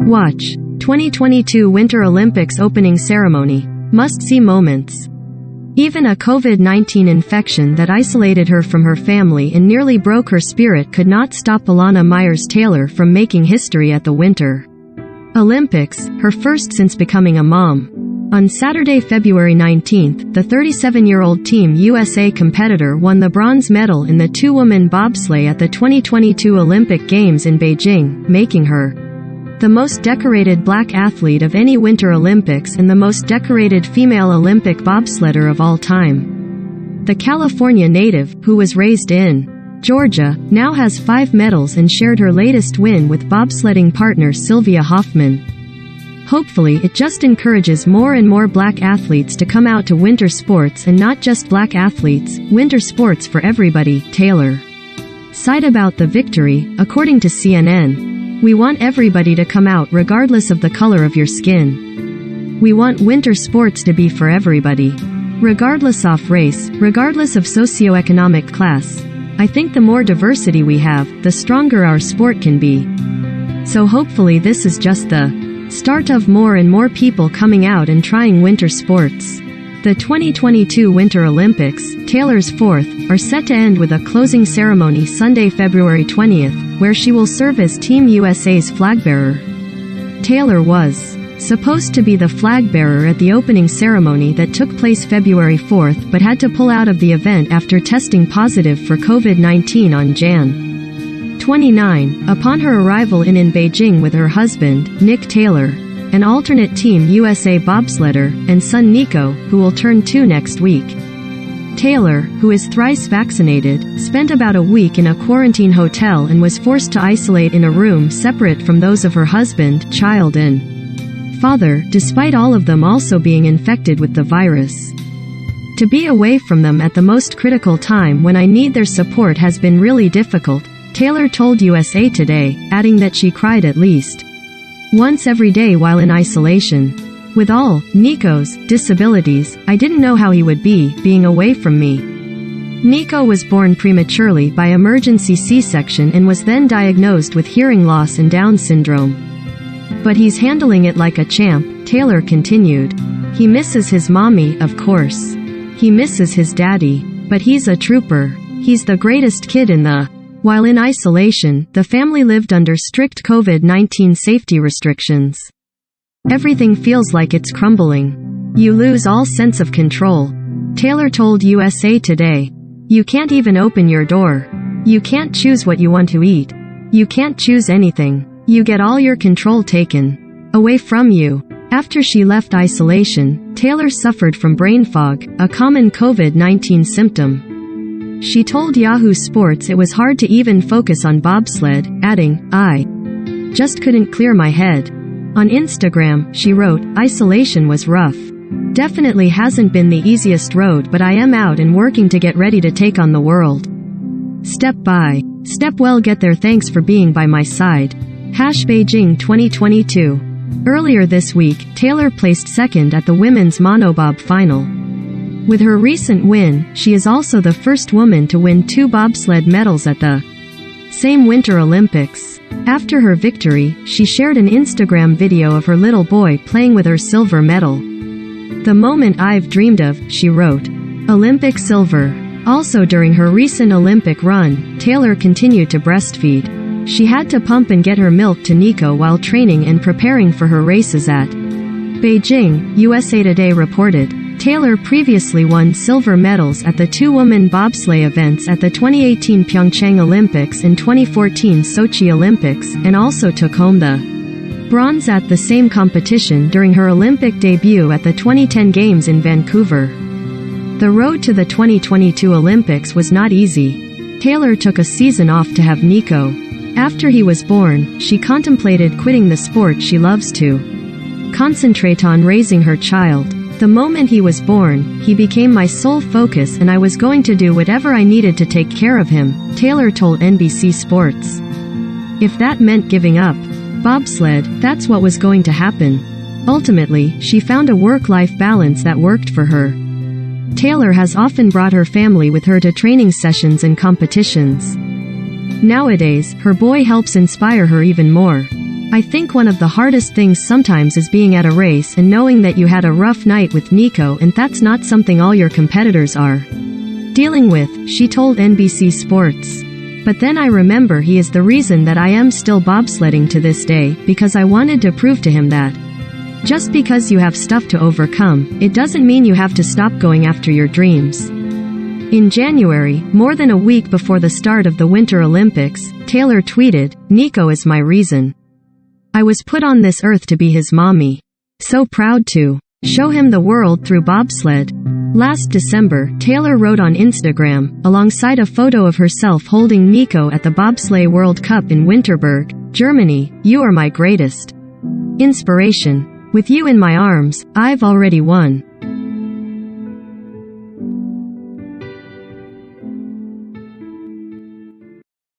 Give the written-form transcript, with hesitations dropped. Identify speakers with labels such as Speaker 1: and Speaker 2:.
Speaker 1: Watch. 2022 Winter Olympics opening ceremony. Must-see moments. Even a COVID-19 infection that isolated her from her family and nearly broke her spirit could not stop Elana Meyers Taylor from making history at the Winter Olympics, her first since becoming a mom. On Saturday, February 19, the 37-year-old Team USA competitor won the bronze medal in the two-woman bobsleigh at the 2022 Olympic Games in Beijing, making her the most decorated black athlete of any Winter Olympics and the most decorated female Olympic bobsledder of all time. The California native, who was raised in Georgia, now has 5 medals and shared her latest win with bobsledding partner Sylvia Hoffman. Hopefully it just encourages more and more black athletes to come out to winter sports, and not just black athletes, winter sports for everybody, Taylor said about the victory, according to CNN. "We want everybody to come out regardless of the color of your skin. We want winter sports to be for everybody. Regardless of race, regardless of socioeconomic class. I think the more diversity we have, the stronger our sport can be. So hopefully this is just the start of more and more people coming out and trying winter sports." The 2022 Winter Olympics, Taylor's fourth, are set to end with a closing ceremony Sunday, February 20th, where she will serve as Team USA's flag bearer. Taylor was supposed to be the flag bearer at the opening ceremony that took place February 4th, but had to pull out of the event after testing positive for COVID-19 on Jan. 29, upon her arrival in Beijing with her husband, Nick Taylor, an alternate Team USA bobsledder, and son Nico, who will turn 2 next week. Taylor, who is thrice vaccinated, spent about a week in a quarantine hotel and was forced to isolate in a room separate from those of her husband, child and father, despite all of them also being infected with the virus. "To be away from them at the most critical time when I need their support has been really difficult," Taylor told USA Today, adding that she cried at least once every day while in isolation. "With all Nico's disabilities, I didn't know how he would be, being away from me." Nico was born prematurely by emergency C-section and was then diagnosed with hearing loss and Down syndrome. "But he's handling it like a champ," Taylor continued. "He misses his mommy, of course. He misses his daddy. But he's a trooper. He's the greatest kid in the..." While in isolation, the family lived under strict COVID-19 safety restrictions. "Everything feels like it's crumbling. You lose all sense of control," Taylor told USA Today. "You can't even open your door. You can't choose what you want to eat. You can't choose anything. You get all your control taken away from you." After she left isolation, Taylor suffered from brain fog, a common COVID-19 symptom. She told Yahoo Sports it was hard to even focus on bobsled, adding, "I just couldn't clear my head." On Instagram, she wrote, "Isolation was rough. Definitely hasn't been the easiest road, but I am out and working to get ready to take on the world. Step by step. Well, get there. Thanks for being by my side." Beijing 2022. Earlier this week, Taylor placed second at the women's monobob final. With her recent win, she is also the first woman to win 2 bobsled medals at the same Winter Olympics. After her victory, she shared an Instagram video of her little boy playing with her silver medal. "The moment I've dreamed of," she wrote. Olympic silver. Also during her recent Olympic run, Taylor continued to breastfeed. She had to pump and get her milk to Nico while training and preparing for her races at Beijing, USA Today reported. Taylor previously won silver medals at the two-woman bobsleigh events at the 2018 Pyeongchang Olympics and 2014 Sochi Olympics, and also took home the bronze at the same competition during her Olympic debut at the 2010 Games in Vancouver. The road to the 2022 Olympics was not easy. Taylor took a season off to have Nico. After he was born, she contemplated quitting the sport she loves to concentrate on raising her child. "The moment he was born, he became my sole focus and I was going to do whatever I needed to take care of him," Taylor told NBC Sports. If that meant giving up bobsled, that's what was going to happen. Ultimately, she found a work-life balance that worked for her. Taylor has often brought her family with her to training sessions and competitions. Nowadays, her boy helps inspire her even more. I think one of the hardest things sometimes is being at a race and knowing that you had a rough night with Nico and that's not something all your competitors are dealing with, she told NBC Sports. But then I remember he is the reason that I am still bobsledding to this day, because I wanted to prove to him that just because you have stuff to overcome, it doesn't mean you have to stop going after your dreams. In January, more than a week before the start of the Winter Olympics, Taylor tweeted, "Nico is my reason. I was put on this earth to be his mommy. So proud to show him the world through bobsled." Last December, Taylor wrote on Instagram, alongside a photo of herself holding Nico at the Bobsleigh World Cup in Winterberg, Germany, "You are my greatest inspiration. With you in my arms, I've already won."